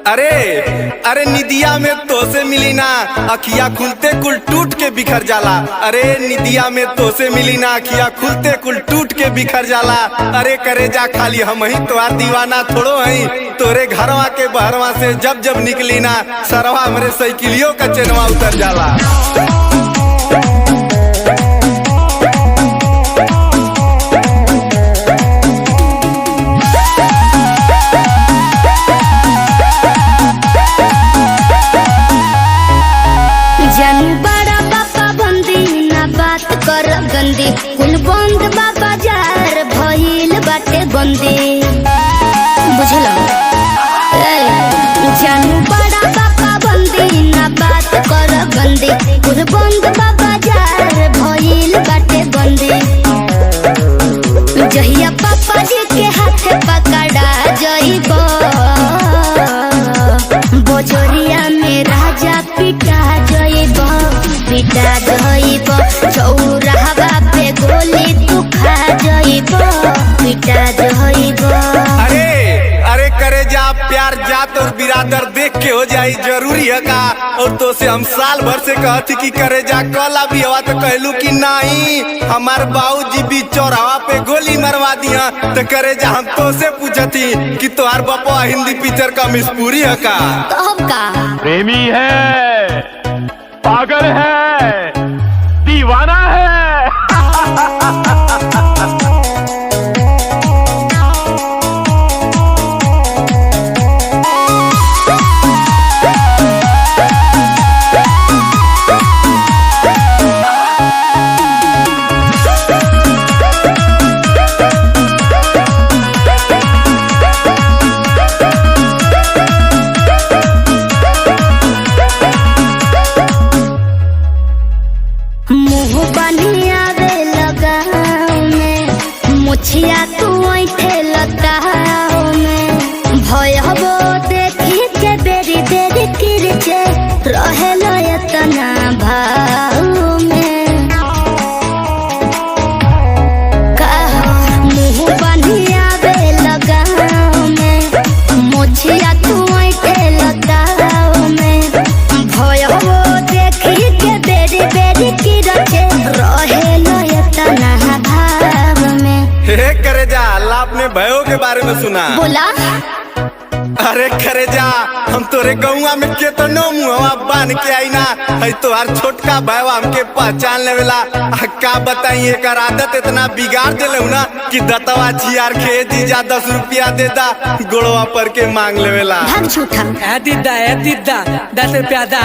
अरे अरे निदिया में तो से मिली ना अखिया खुलते कुल टूट के बिखर जाला। अरे निदिया में तो से मिली ना अखिया खुलते कुल टूट के बिखर जाला। अरे करे जा खाली हम ही तो दीवाना थोड़ो हई तोरे घरवा के बहरवा से जब जब निकली ना सरवा हमरे साइकिलियों का चेनवा उतर जाला। गंदी कुल बंद बाजार भइल बाटे बंदी बुझल जानू बड़ा पापा बंदी ना बात कर गंदी कुल बंद बाजार भइल बाटे बंदी। जहिया पापा जी के हाथ पकड़ा जइबो बजरिया में राजा पिटा जइबो चौराहा पे गोली तू खा जइबो पिटा जइबो। अरे अरे करे जा प्यार जात और बिरादर देख के हो जाई जरूरी है का। और तो से हम साल भर से कहती कि करे जा कल अभी हवा तो कहलू कि नहीं हमार बाबूजी भी चौराहा पे गोली मरवा दिया। तो करे जा हम तो से पूछती कि तुम्हार बापा हिंदी पिक्चर का मिसपूरी है का। कब का प्रेमी है पागल है दीवाना है। मुछिया तू ऐठे लताओ में भयबो देखी के बेरी बेरी किरचे रहेल एतना भाव में मुँह बनिया बे लगाओ में मुछिया तू ऐठे लताओ में भयबो देखी के बेरी बेरी किरचे रहेल एतना करे जा अल्लाह अपने भयो के बारे में सुना बोला। अरे करे जा हम तोरे गौवा में केतनो मुहवा बांध के आई ना है तोहार छोटका भयो हमके पहचान लेवेला। का बताई एकर आदत इतना बिगाड़ देले ना कि दतवा छियार के दीजा 10 रुपया दे दा गोड़वा पर के मांग लेवेला। झूठा दीदा 10 रुपया दा।